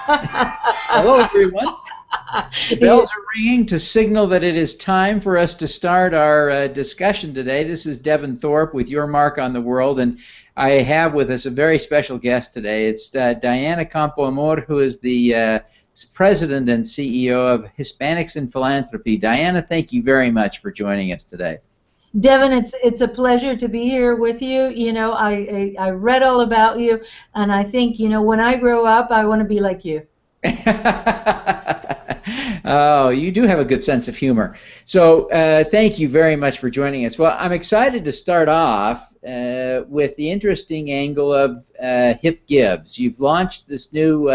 Hello, everyone. The bells are ringing to signal that it is time for us to start our discussion today. This is Devin Thorpe with Your Mark on the World, and I have with us a very special guest today. It's Diana Campoamor, who is the president and CEO of Hispanics in Philanthropy. Diana, thank you very much for joining us today. Devin, it's a pleasure to be here with you. You know, I read all about you, and I think, you know, when I grow up, I want to be like you. Oh, you do have a good sense of humor. So thank you very much for joining us. Well, I'm excited to start off with the interesting angle of HipGifts. You've launched this new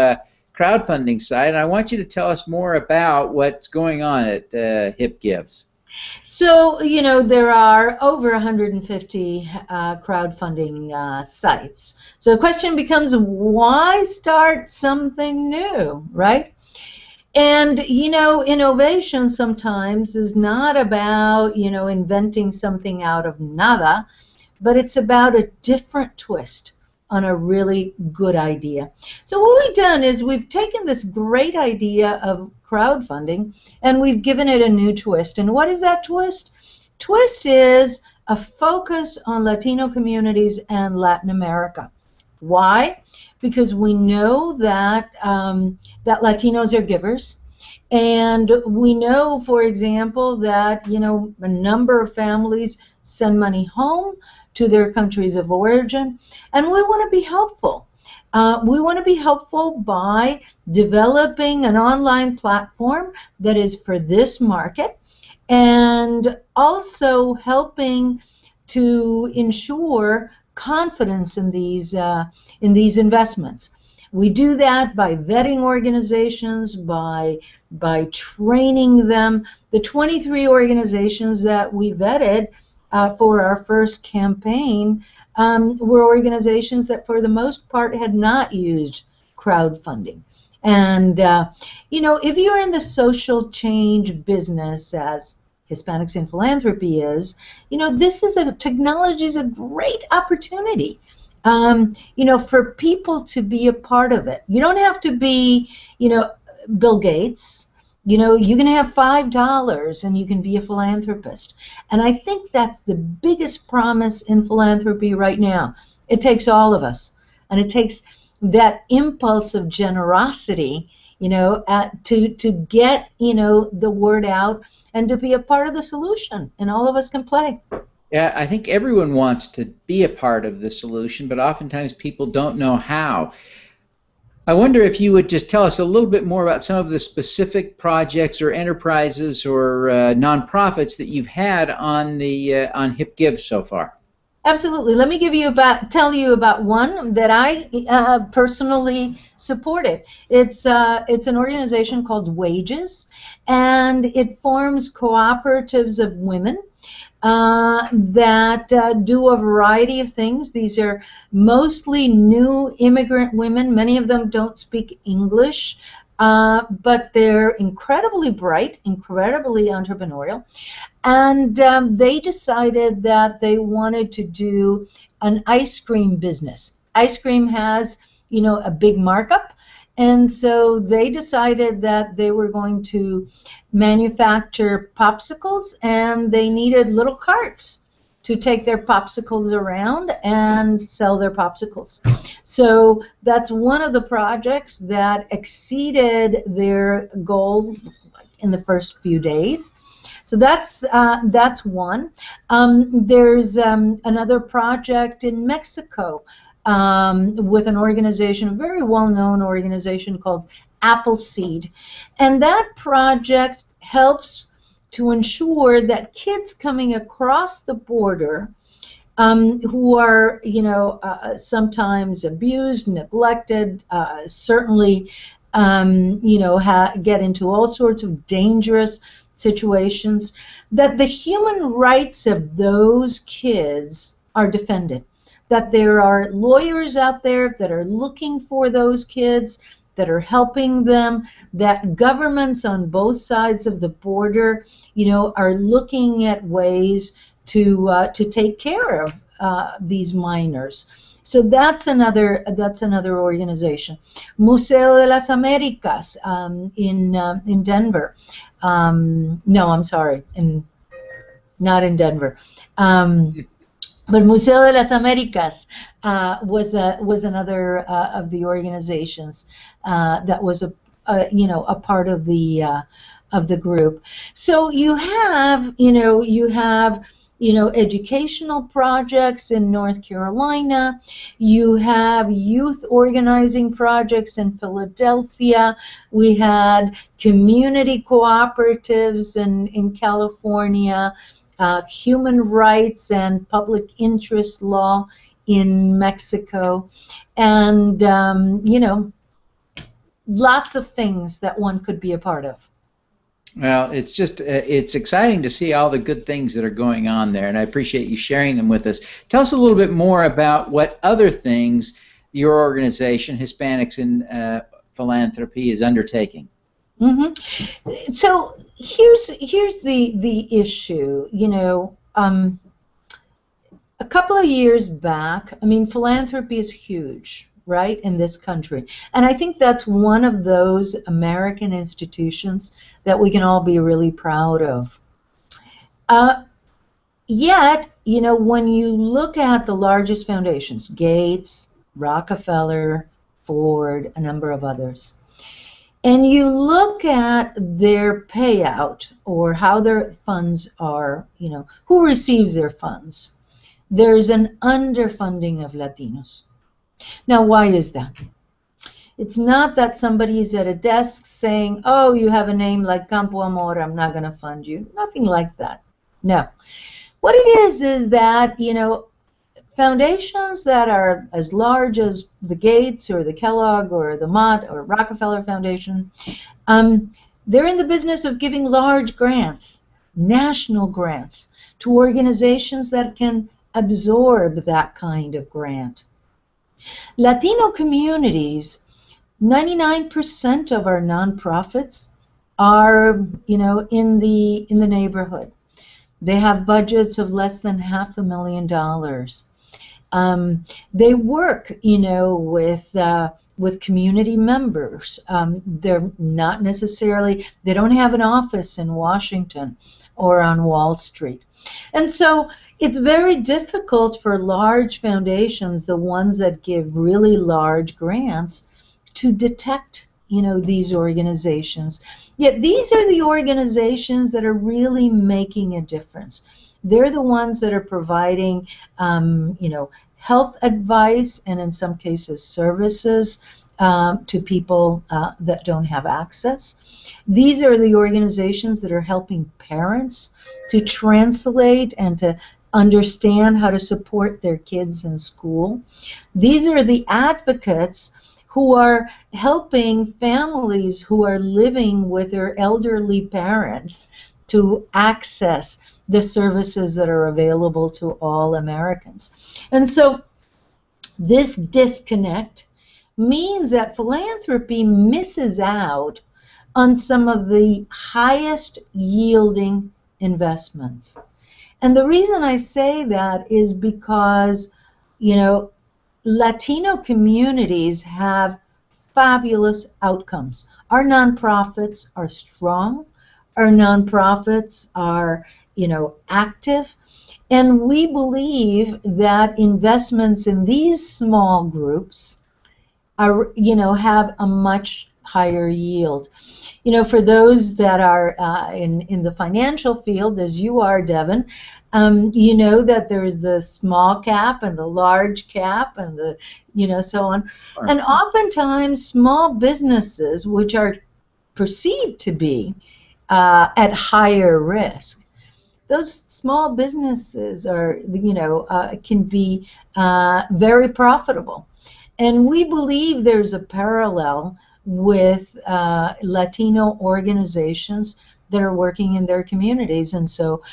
crowdfunding site, and I want you to tell us more about what's going on at HipGifts. So, you know, there are over 150 crowdfunding sites. So the question becomes, why start something new, right? And, you know, innovation sometimes is not about, you know, inventing something out of nada, but it's about a different twist on a really good idea. So what we've done is we've taken this great idea of crowdfunding and we've given it a new twist. And what is that twist? Twist is a focus on Latino communities and Latin America. Why? Because we know that that Latinos are givers, and we know, for example, that, you know, a number of families send money home to their countries of origin, and we want to be helpful. We want to be helpful by developing an online platform that is for this market, and also helping to ensure confidence in these investments. We do that by vetting organizations, by training them. The 23 organizations that we vetted for our first campaign were organizations that for the most part had not used crowdfunding. And you know, if you're in the social change business, as Hispanics in Philanthropy is, you know, technology is a great opportunity, you know, for people to be a part of it. You don't have to be, you know, Bill Gates. You know, you can have $5 and you can be a philanthropist. And I think that's the biggest promise in philanthropy right now. It takes all of us, and it takes that impulse of generosity, you know, to get, you know, the word out and to be a part of the solution, and all of us can play. Yeah, I think everyone wants to be a part of the solution, but oftentimes people don't know how. I wonder if you would just tell us a little bit more about some of the specific projects or enterprises or nonprofits that you've had on the on HipGives so far. Absolutely. Let me tell you about one that I personally supported. It's an organization called Wages, and it forms cooperatives of women that do a variety of things. These are mostly new immigrant women. Many of them don't speak English, but they're incredibly bright, incredibly entrepreneurial. And they decided that they wanted to do an ice cream business. Ice cream has, you know, a big markup. And so they decided that they were going to manufacture popsicles, and they needed little carts to take their popsicles around and sell their popsicles. So that's one of the projects that exceeded their goal in the first few days. So that's one. There's another project in Mexico with an organization, a very well-known organization called Appleseed. And that project helps to ensure that kids coming across the border who are, you know, sometimes abused, neglected, certainly, you know, get into all sorts of dangerous situations, that the human rights of those kids are defended, that there are lawyers out there that are looking for those kids, that are helping them, that governments on both sides of the border, you know, are looking at ways to take care of these minors. So that's another organization. Museo de las Americas in Denver. No, I'm sorry, not in Denver. But Museo de las Americas was another of the organizations that was a part of the group. So you have educational projects in North Carolina. You have youth organizing projects in Philadelphia. We had community cooperatives in California, human rights and public interest law in Mexico, and lots of things that one could be a part of. Well, it's just it's exciting to see all the good things that are going on there, and I appreciate you sharing them with us. Tell us a little bit more about what other things your organization, Hispanics in Philanthropy, is undertaking. Mm-hmm. So here's the issue. A couple of years back, I mean, philanthropy is huge, right, in this country. And I think that's one of those American institutions that we can all be really proud of. Yet, when you look at the largest foundations, Gates, Rockefeller, Ford, a number of others, and you look at their payout or how their funds are, who receives their funds, there's an underfunding of Latinos. Now, why is that? It's not that somebody's at a desk saying, oh, you have a name like Campoamor, I'm not going to fund you. Nothing like that. No. What it is that, foundations that are as large as the Gates or the Kellogg or the Mott or Rockefeller Foundation, they're in the business of giving large grants, national grants, to organizations that can absorb that kind of grant. Latino communities, 99% of our nonprofits are, in the neighborhood. They have budgets of less than $500,000. They work, with community members. They're not necessarily, they don't have an office in Washington or on Wall Street. And so it's very difficult for large foundations, the ones that give really large grants, to detect, these organizations. Yet these are the organizations that are really making a difference. They're the ones that are providing, health advice and in some cases services to people that don't have access. These are the organizations that are helping parents to translate and to understand how to support their kids in school. These are the advocates who are helping families who are living with their elderly parents to access the services that are available to all Americans. And so this disconnect means that philanthropy misses out on some of the highest yielding investments. And the reason I say that is because, Latino communities have fabulous outcomes. Our nonprofits are strong. Our nonprofits are, active. And we believe that investments in these small groups are, have a much higher yield. For those that are in the financial field, as you are, Devin, you know that there's the small cap and the large cap and the, so on. Sure. And oftentimes small businesses, which are perceived to be at higher risk, those small businesses are, can be very profitable. And we believe there's a parallel with Latino organizations that are working in their communities. And so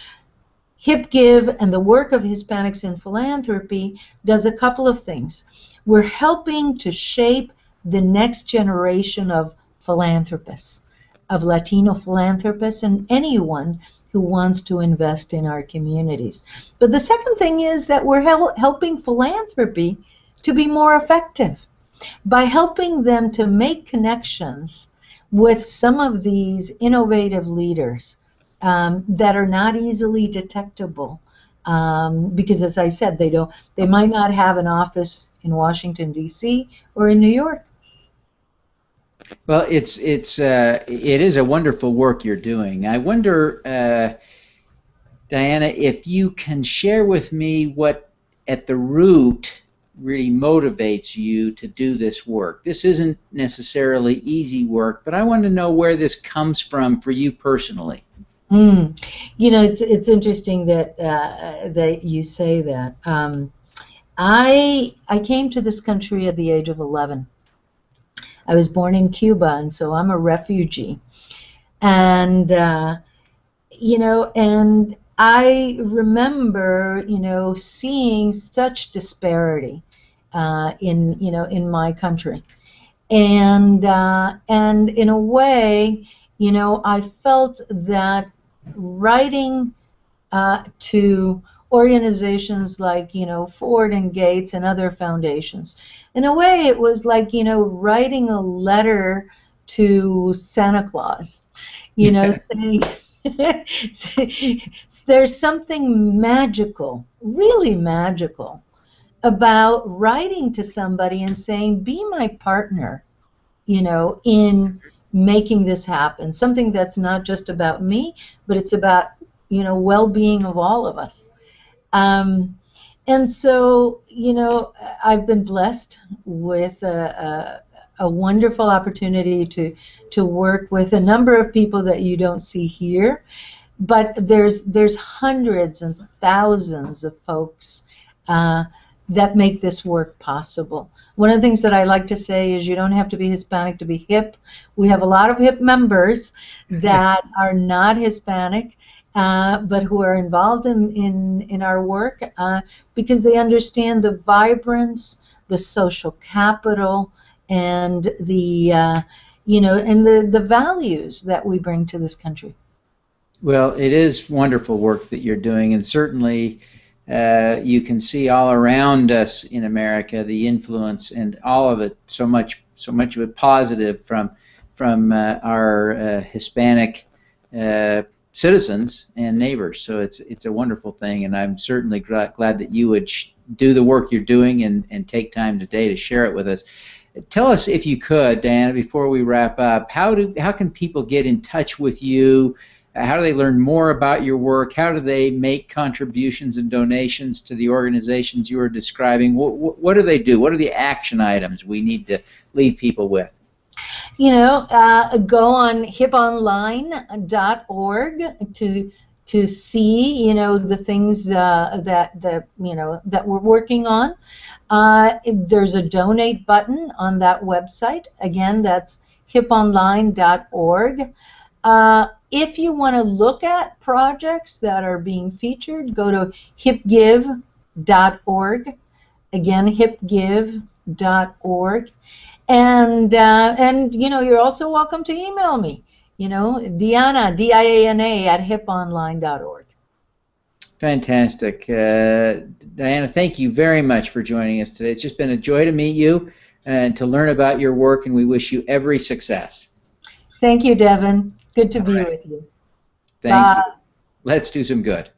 HipGive and the work of Hispanics in Philanthropy does a couple of things. We're helping to shape the next generation of philanthropists, of Latino philanthropists, and anyone who wants to invest in our communities. But the second thing is that we're helping philanthropy to be more effective by helping them to make connections with some of these innovative leaders that are not easily detectable. Because, as I said, they might not have an office in Washington, D.C. or in New York. Well, it is a wonderful work you're doing. I wonder, Diana, if you can share with me what at the root really motivates you to do this work. This isn't necessarily easy work, but I want to know where this comes from for you personally. You know, it's interesting that that you say that. I came to this country at the age of 11. I was born in Cuba, and so I'm a refugee. And you know, and I remember, you know, seeing such disparity in my country, and in a way, you know, I felt that writing to organizations like, you know, Ford and Gates and other foundations, in a way, it was like, you know, writing a letter to Santa Claus, you know, saying. There's something magical, really magical, about writing to somebody and saying, be my partner, you know, in making this happen. Something that's not just about me, but it's about, you know, well-being of all of us. And so, you know, I've been blessed with a wonderful opportunity to work with a number of people that you don't see here, but there's hundreds and thousands of folks that make this work possible. One of the things that I like to say is you don't have to be Hispanic to be hip. We have a lot of hip members that are not Hispanic, but who are involved in our work because they understand the vibrance, the social capital, and the you know, and the values that we bring to this country. Well, it is wonderful work that you're doing, and certainly you can see all around us in America the influence and all of it, so much of it positive from our Hispanic citizens and neighbors. So it's a wonderful thing, and I'm certainly glad that you would do the work you're doing and take time today to share it with us. Tell us, if you could, Diana, before we wrap up, how can people get in touch with you? How do they learn more about your work? How do they make contributions and donations to the organizations you are describing? What do they do? What are the action items we need to leave people with? You know, go on hiponline.org to see, you know, the things that you know that we're working on. There's a donate button on that website. Again, that's hiponline.org. If you want to look at projects that are being featured, go to HipGive.org. Again, HipGive.org. And you know, you're also welcome to email me, you know, Diana, D-I-A-N-A, at hiponline.org. Fantastic. Diana, thank you very much for joining us today. It's just been a joy to meet you and to learn about your work, and we wish you every success. Thank you, Devin. Good to be with you. Thank you. Let's do some good.